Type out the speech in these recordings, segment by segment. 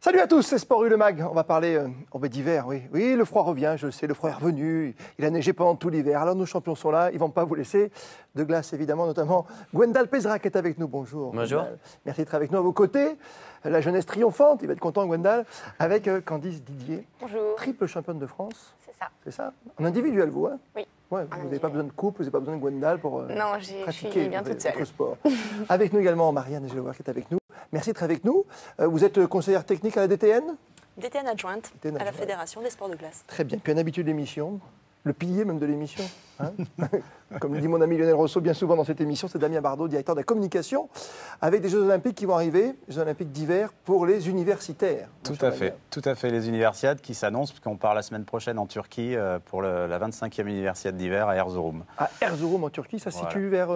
Salut à tous, c'est Sport U, le mag. On va parler d'hiver, oui. Oui, le froid revient, je le sais, le froid est revenu. Il a neigé pendant tout l'hiver. Alors nos champions sont là, ils ne vont pas vous laisser de glace, évidemment, notamment Gwendal Pesera qui est avec nous. Bonjour. Bonjour. Gwendal. Merci d'être avec nous à vos côtés. La jeunesse triomphante, il va être content, Gwendal, avec Candice Didier. Bonjour. Triple championne de France. C'est ça. C'est ça. En individuel, vous, hein? Oui. Ouais, vous n'avez pas besoin de couple, vous n'avez pas besoin de Gwendal pour Non, je pratiquer suis bien toute seule. votre sport. Avec nous également Marianne Geloir qui est avec nous. Merci d'être avec nous. Vous êtes conseillère technique à la DTN? DTN adjointe DTN à la adjointe. Fédération des sports de glace. Très bien. Puis un habitué de l'émission, le pilier même de l'émission. Hein. Comme le dit mon ami Lionel Rousseau bien souvent dans cette émission, c'est Damien Bardot, directeur de la communication, avec des Jeux Olympiques qui vont arriver, Jeux Olympiques d'hiver pour les universitaires. Tout à fait, les universiades qui s'annoncent, puisqu'on part la semaine prochaine en Turquie pour la 25e universiade d'hiver à Erzurum. À Erzurum en Turquie, ça se Voilà. situe vers...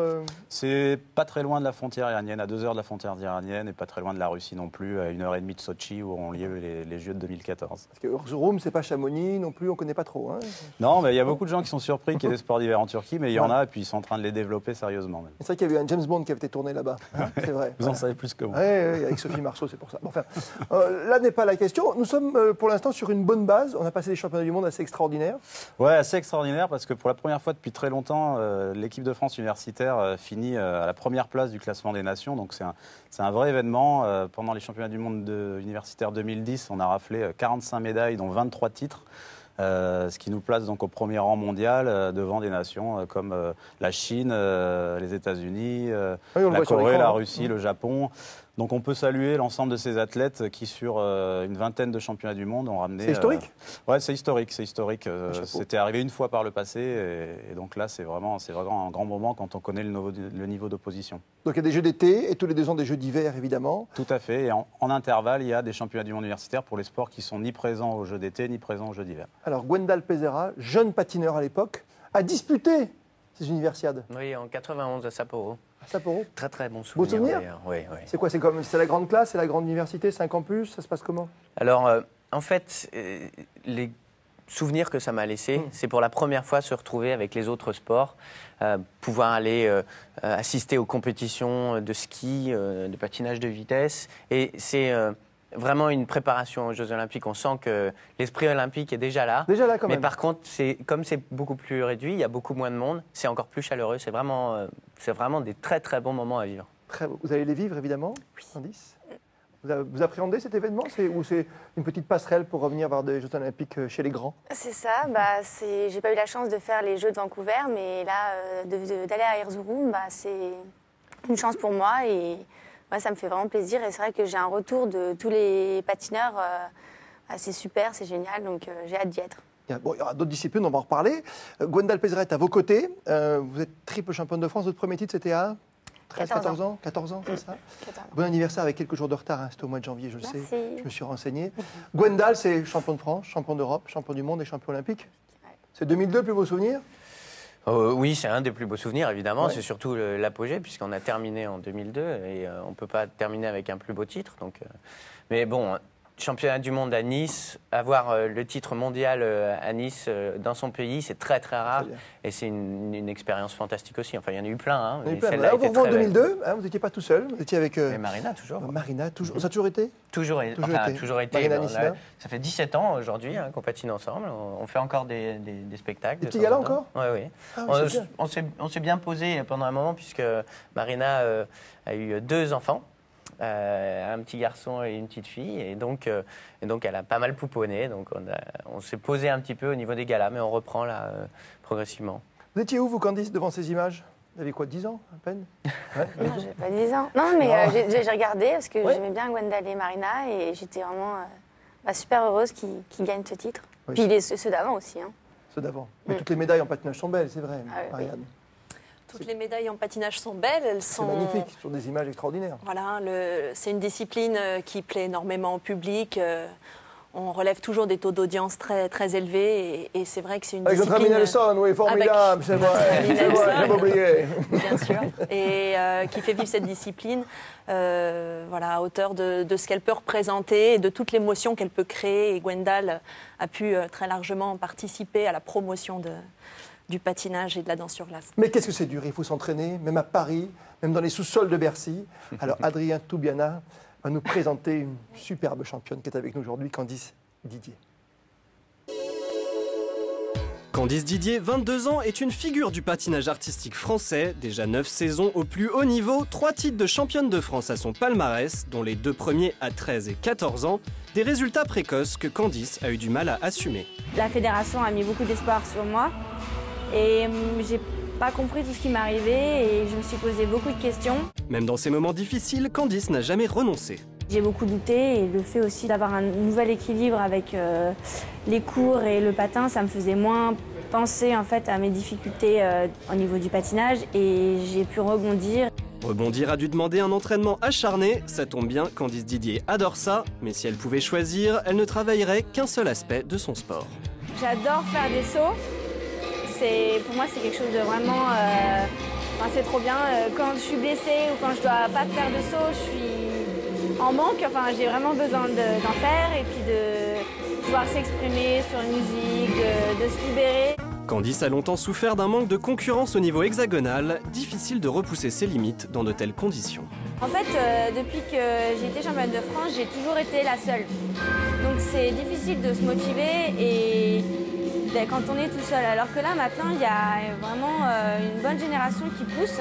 C'est pas très loin de la frontière iranienne, à 2 heures de la frontière iranienne, et pas très loin de la Russie non plus, à 1h30 de Sochi, où auront lieu les Jeux de 2014. Parce que Erzurum, c'est pas Chamonix non plus, on connaît pas trop. Hein. Non, mais il y a beaucoup de gens qui sont surpris qu'il y ait des sports d'hiver en Turquie, mais il y en a, et puis ils sont en train de les développer sérieusement. Même. C'est vrai qu'il y avait un James Bond qui avait été tourné là-bas. Hein, c'est vrai. Vous en savez plus que moi. Oui, avec Sophie Marceau, c'est pour ça. Bon, enfin, là n'est pas la question. Nous sommes pour l'instant sur une bonne base. On a passé des championnats du monde assez extraordinaires. Ouais, assez extraordinaire parce que pour la première fois depuis très longtemps, l'équipe de France universitaire finit à la première place du classement des nations. Donc c'est un vrai événement. Pendant les championnats du monde universitaire 2010, on a raflé 45 médailles, dont 23 titres. Ce qui nous place donc au premier rang mondial devant des nations comme la Chine, les États-Unis, la Corée, la Russie, le Japon. Donc on peut saluer l'ensemble de ces athlètes qui, sur une vingtaine de championnats du monde, ont ramené... C'est historique Ouais, c'est historique. C'était arrivé une fois par le passé, et donc là, c'est vraiment un grand moment quand on connaît le niveau d'opposition. Donc il y a des Jeux d'été et tous les 2 ans des Jeux d'hiver, évidemment. Tout à fait. Et en intervalle, il y a des championnats du monde universitaire pour les sports qui sont ni présents aux Jeux d'été, ni présents aux Jeux d'hiver. Alors Gwendal Pesera, jeune patineur à l'époque, a disputé ces universiades. Oui, en 91 à Sapporo. À Sapporo. Très très bon souvenir. Beau souvenir. Oui, oui. C'est quoi? C'est la grande classe, c'est la grande université, 5 ans plus, ça se passe comment? Alors, en fait, les souvenirs que ça m'a laissé, c'est pour la première fois se retrouver avec les autres sports, pouvoir aller assister aux compétitions de ski, de patinage de vitesse. Et c'est vraiment une préparation aux Jeux Olympiques. On sent que l'esprit olympique est déjà là. Déjà là, quand même. Mais par contre, comme c'est beaucoup plus réduit, il y a beaucoup moins de monde, c'est encore plus chaleureux. C'est vraiment des très très bons moments à vivre. Très beau. Vous allez les vivre, évidemment, Oui. Candice. Vous appréhendez cet événement? Ou c'est une petite passerelle pour revenir vers des Jeux Olympiques chez les grands? C'est ça. J'ai pas eu la chance de faire les Jeux de Vancouver, mais là, d'aller à Erzurum, c'est une chance pour moi et ça me fait vraiment plaisir. Et c'est vrai que j'ai un retour de tous les patineurs. C'est super, c'est génial, donc j'ai hâte d'y être. Il y aura d'autres disciplines, on va en reparler. Gwendal Pesera est à vos côtés. Vous êtes triple championne de France. Votre premier titre, c'était à 14 ans, 14 ans, c'est ça? 14 ans. Bon anniversaire avec quelques jours de retard, hein. C'était au mois de janvier, je le sais. Merci. Je me suis renseigné. Gwendal, c'est champion de France, champion d'Europe, champion du monde et champion olympique. Ouais. C'est 2002, le plus beau souvenir? Oui, c'est un des plus beaux souvenirs, évidemment. Ouais. C'est surtout l'apogée, puisqu'on a terminé en 2002 et on ne peut pas terminer avec un plus beau titre. Mais bon, championnat du monde à Nice, avoir le titre mondial à Nice dans son pays, c'est très très rare. Et c'est une expérience fantastique aussi. Enfin, il y en a eu plein. Hein, Il y en a eu mais plein. celle-là Là, était vous revenez en très belle. 2002, hein, vous n'étiez pas tout seul, vous étiez avec Et Marina, toujours. Marina, toujours. Ça a toujours été? Toujours été. Marina Bon, Nissina. là, ça fait 17 ans aujourd'hui qu'on patine ensemble. On fait encore des spectacles. Des de petits temps galas en temps. encore? Oui, oui. Ah oui, c'est bien. On s'est bien posé pendant un moment puisque Marina a eu 2 enfants. Un petit garçon et une petite fille. Et donc elle a pas mal pouponné. Donc on s'est posé un petit peu au niveau des galas, mais on reprend là progressivement. Vous étiez où, vous, Candice, devant ces images? Vous avez quoi, 10 ans, à peine? Ouais. Non, j'ai pas 10 ans. Non, mais j'ai regardé parce que Ouais. j'aimais bien Gwendal et Marina et j'étais vraiment super heureuse qu'ils gagnent ce titre. Oui. Puis ceux d'avant aussi. Hein. Ceux d'avant. Mais toutes les médailles en patinage sont belles, c'est vrai, Ah oui, Marianne. Toutes les médailles en patinage sont belles. Elles C'est sont magnifique, sur des images extraordinaires. Voilà, c'est une discipline qui plaît énormément au public. On relève toujours des taux d'audience très, très élevés et c'est vrai que c'est une Avec discipline... notre ami Nelson, oui, formidable, c'est vrai, j'avais oublié. Bien sûr, et qui fait vivre cette discipline à hauteur de ce qu'elle peut représenter et de toute l'émotion qu'elle peut créer. Et Gwendal a pu très largement participer à la promotion du patinage et de la danse sur glace. Mais qu'est-ce que c'est dur, il faut s'entraîner, même à Paris, même dans les sous-sols de Bercy. Alors Adrien Toubiana, va nous présenter une superbe championne qui est avec nous aujourd'hui, Candice Didier. Candice Didier, 22 ans, est une figure du patinage artistique français. Déjà 9 saisons au plus haut niveau, 3 titres de championne de France à son palmarès, dont les 2 premiers à 13 et 14 ans. Des résultats précoces que Candice a eu du mal à assumer. La fédération a mis beaucoup d'espoir sur moi et j'ai pas compris tout ce qui m'arrivait et je me suis posé beaucoup de questions. Même dans ces moments difficiles, Candice n'a jamais renoncé. J'ai beaucoup douté et le fait aussi d'avoir un nouvel équilibre avec les cours et le patin, ça me faisait moins penser en fait à mes difficultés au niveau du patinage et j'ai pu rebondir. Rebondir a dû demander un entraînement acharné, ça tombe bien, Candice Didier adore ça, mais si elle pouvait choisir, elle ne travaillerait qu'un seul aspect de son sport. J'adore faire des sauts, pour moi c'est quelque chose de vraiment, c'est trop bien. Quand je suis blessée ou quand je dois pas faire de saut, je suis en manque, j'ai vraiment besoin d'en faire et puis de pouvoir s'exprimer sur une musique, de se libérer. Candice a longtemps souffert d'un manque de concurrence au niveau hexagonal, difficile de repousser ses limites dans de telles conditions. En fait, depuis que j'ai été championne de France, j'ai toujours été la seule. Donc c'est difficile de se motiver et quand on est tout seul. Alors que là, maintenant, il y a vraiment une bonne génération qui pousse.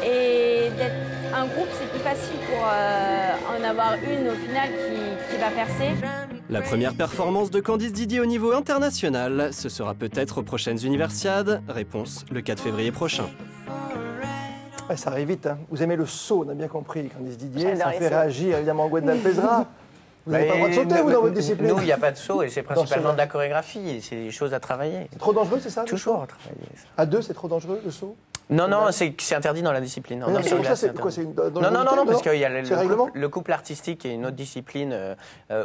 Et d'être un groupe, c'est plus facile pour en avoir une au final qui va percer. La première performance de Candice Didier au niveau international, ce sera peut-être aux prochaines Universiades. Réponse le 4 février prochain. Ouais, ça arrive vite. Hein. Vous aimez le saut, on a bien compris, Candice Didier. J'adore Ça les fait sauts. réagir évidemment Gwendal Pesera. Vous n'avez pas le droit de sauter, vous, dans votre discipline? Nous, il n'y a pas de saut et c'est principalement ce- de la chorégraphie. C'est des choses à travailler. C'est trop dangereux, c'est ça? le Toujours saut à travailler. Ça. À deux, c'est trop dangereux, le saut? Non, non, c'est interdit dans la discipline. Mais non, Sur mais glace, ça, c'est quoi? interdit. C'est une Non, non, non, non, parce qu'il y a C'est règlement le couple artistique et une autre discipline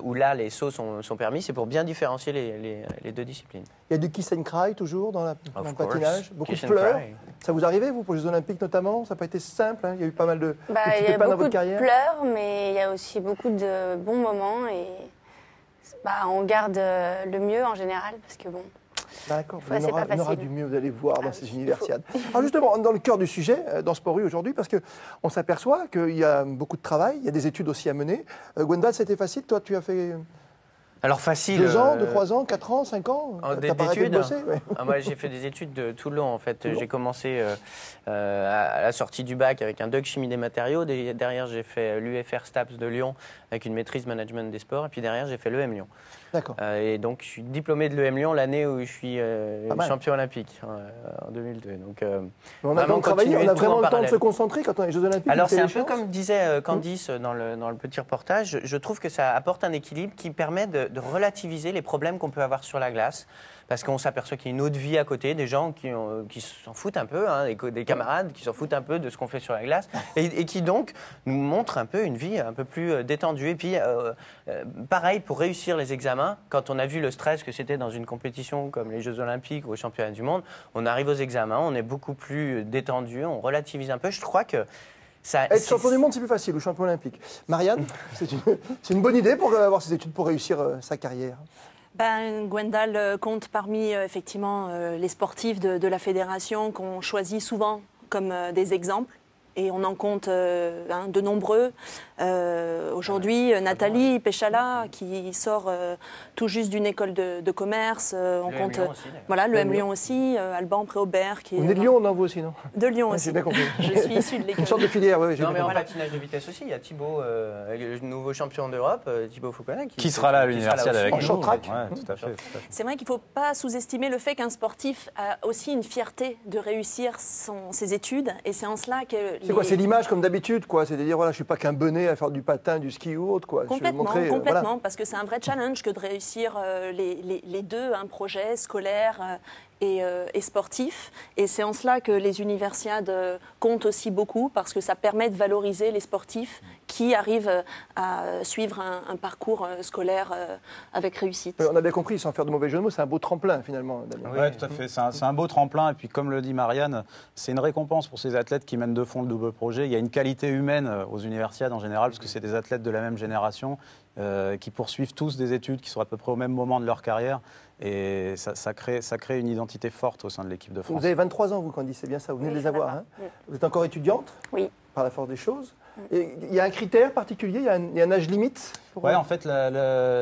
où là, les sauts sont permis. C'est pour bien différencier les deux disciplines. Il y a du kiss and cry toujours dans le Of patinage, course. beaucoup Kiss de and pleurs. cry. Ça vous arrivait, vous, pour les Jeux Olympiques notamment? Ça n'a pas été simple, hein. Il y a eu pas mal de petits Il y a pépins dans beaucoup votre de carrière. pleurs, mais il y a aussi beaucoup de bons moments et on garde le mieux en général parce que bon. D'accord, Ouais, il y c'est en aura, pas il y en aura facile. du mieux, vous allez voir dans Ah ces oui, universiades. Alors justement, dans le cœur du sujet, dans Sport U aujourd'hui, parce qu'on s'aperçoit qu'il y a beaucoup de travail, il y a des études aussi à mener. Gwendal, c'était facile, toi tu as fait Alors facile. 2 ans, 3 ans, 4 ans, 5 ans? T'as pas arrêté de D'études. bosser? Ouais. Moi, j'ai fait des études de tout le long, en fait. Tout. J'ai commencé à la sortie du bac avec un doc chimie des matériaux. Derrière, j'ai fait l'UFR STAPS de Lyon avec une maîtrise management des sports. Et puis derrière, j'ai fait l'EM Lyon. D'accord. Et donc, je suis diplômé de l'EM Lyon l'année où je suis Pas mal. champion olympique, en 2002. Donc, Mais on a vraiment vraiment travaillé, continuer on a tout en vraiment le temps de parallèle. se concentrer quand on est aux Jeux Olympiques. alors, on fait c'est un les peu chances. comme disait Candice dans le petit reportage. Je trouve que ça apporte un équilibre qui permet de relativiser les problèmes qu'on peut avoir sur la glace. Parce qu'on s'aperçoit qu'il y a une autre vie à côté, des gens qui s'en foutent un peu, hein, des camarades qui s'en foutent un peu de ce qu'on fait sur la glace, et qui donc nous montrent un peu une vie un peu plus détendue. Et puis, pareil, pour réussir les examens, quand on a vu le stress que c'était dans une compétition comme les Jeux Olympiques ou aux Championnats du Monde, on arrive aux examens, on est beaucoup plus détendu, on relativise un peu. Je crois que ça... Être champion du monde, c'est plus facile, ou champion olympique. Marianne, c'est une bonne idée pour avoir ces études pour réussir sa carrière. Gwendal compte parmi effectivement les sportifs de la fédération qu'on choisit souvent comme des exemples. Et on en compte de nombreux. Aujourd'hui, Nathalie Péchala, qui sort tout juste d'une école de commerce. On Le compte Lyon aussi, d'ailleurs. voilà, le Le M Lyon. Lyon aussi, Alban Préaubert. Qui On est de Lyon, non, vous aussi, non? De Lyon Ouais, aussi. j'ai bien compris. Je suis issue de l'école. Une sorte de filière, oui. Non, mais en patinage de vitesse aussi, il y a Thibaut, le nouveau champion d'Europe, Thibaut Foucault, Qui sera là à l'université avec En nous. short track. Ouais, tout à fait. C'est vrai qu'il ne faut pas sous-estimer le fait qu'un sportif a aussi une fierté de réussir ses études. Et c'est en cela que... C'est quoi? C'est l'image comme d'habitude, quoi. C'est de dire, voilà, je suis pas qu'un benet à faire du patin, du ski ou autre, quoi. Je veux Complètement, montrer, complètement, voilà. parce que c'est un vrai challenge que de réussir les deux, un projet scolaire et sportif. Et c'est en cela que les universiades comptent aussi beaucoup, parce que ça permet de valoriser les sportifs qui arrivent à suivre un parcours scolaire avec réussite. On a bien compris, sans faire de mauvais jeu de mots, c'est un beau tremplin, finalement, Damien. Oui, tout à fait. C'est un beau tremplin. Et puis, comme le dit Marianne, c'est une récompense pour ces athlètes qui mènent de front le double projet. Il y a une qualité humaine aux universiades en général, parce que c'est des athlètes de la même génération qui poursuivent tous des études qui sont à peu près au même moment de leur carrière. Et ça crée une identité forte au sein de l'équipe de France. Vous avez 23 ans, vous, Candice, c'est bien ça, vous venez de les avoir. Hein. Vous êtes encore étudiante? Oui. par la force des choses. Et il y a un critère particulier, il y a un âge limite pour... Oui, en fait,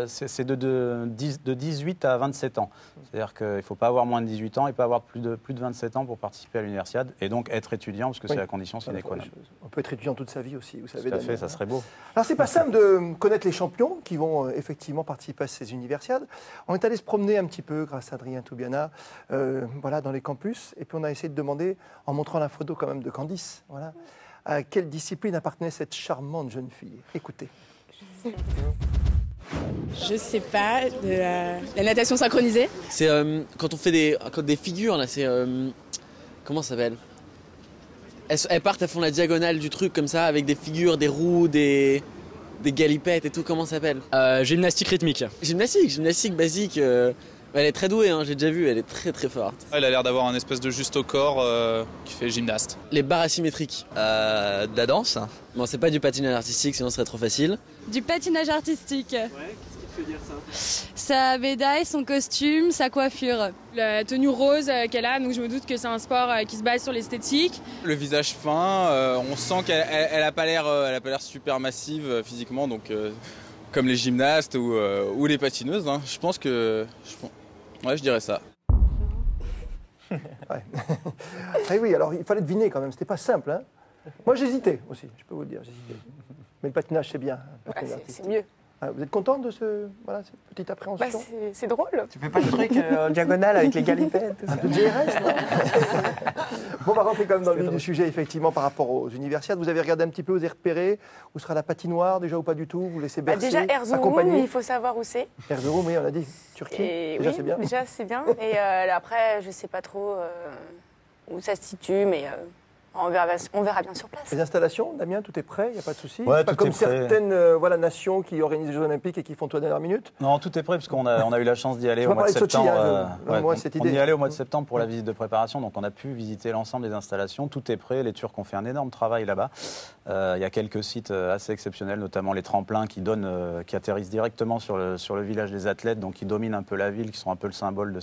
c'est de 18 à 27 ans. C'est-à-dire qu'il ne faut pas avoir moins de 18 ans et pas avoir plus de 27 ans pour participer à l'universiade. Et donc être étudiant, parce que c'est la condition sine qua non. On peut être étudiant toute sa vie aussi, vous savez. Tout à fait, ça serait beau. Alors, c'est pas simple de connaître les champions qui vont effectivement participer à ces universiades. On est allé se promener un petit peu, grâce à Adrien Toubiana, voilà, dans les campus. Et puis, on a essayé de demander, en montrant la photo quand même de Candice, voilà, à quelle discipline appartenait cette charmante jeune fille. Écoutez. Je sais pas, de la natation synchronisée. C'est quand on fait des figures, là, c'est... comment ça s'appelle? Elles partent, elles font la diagonale du truc comme ça, avec des figures, des roues, des galipettes et tout, comment ça s'appelle? Gymnastique rythmique. Gymnastique basique. Elle est très douée, hein, j'ai déjà vu, elle est très très forte. Elle a l'air d'avoir un espèce de juste au corps qui fait gymnaste. Les barres asymétriques. De la danse. Bon, c'est pas du patinage artistique, sinon ce serait trop facile. Du patinage artistique. Ouais, qu'est-ce qui te fait dire ça? Sa médaille, son costume, sa coiffure. La tenue rose qu'elle a, donc je me doute que c'est un sport qui se base sur l'esthétique. Le visage fin, on sent qu'elle a pas l'air super massive physiquement, donc comme les gymnastes ou les patineuses. Hein. Je pense que... Ouais, je dirais ça. Ouais. Ah oui, alors il fallait deviner quand même, c'était pas simple. Hein. Moi j'hésitais aussi, je peux vous le dire, j'hésitais. Mais le patinage c'est bien. C'est mieux. Ah, vous êtes contente de cette petite appréhension? C'est drôle. Tu fais pas le truc en diagonale avec les galipettes, tout ça. Un peu de GRS, non? Bon, on va rentrer quand même dans le vif du sujet, effectivement, par rapport aux universiades. Vous avez regardé un petit peu, vous avez repéré où sera la patinoire déjà ou pas du tout? Vous laissez bercer, Déjà, Erzurum, il faut savoir où c'est. Erzurum, oui, on a dit Turquie. Déjà, c'est bien. Déjà, c'est bien. Et après, je ne sais pas trop où ça se situe, mais on verra bien sur place. Les installations, Damien, tout est prêt, il n'y a pas de souci? Ouais, pas tout comme est prêt. certaines nations qui organisent les Jeux Olympiques et qui font tout à la dernière minute? Non, tout est prêt, parce qu'on a eu la chance d'y aller Je au vais mois de parler de Sochi, septembre. cette On idée. y allait au mois de septembre pour la visite de préparation, donc on a pu visiter l'ensemble des installations. Tout est prêt, les Turcs ont fait un énorme travail là-bas. Il y a quelques sites assez exceptionnels, notamment les tremplins qui atterrissent directement sur le village des athlètes, donc qui dominent un peu la ville, qui sont un peu le symbole de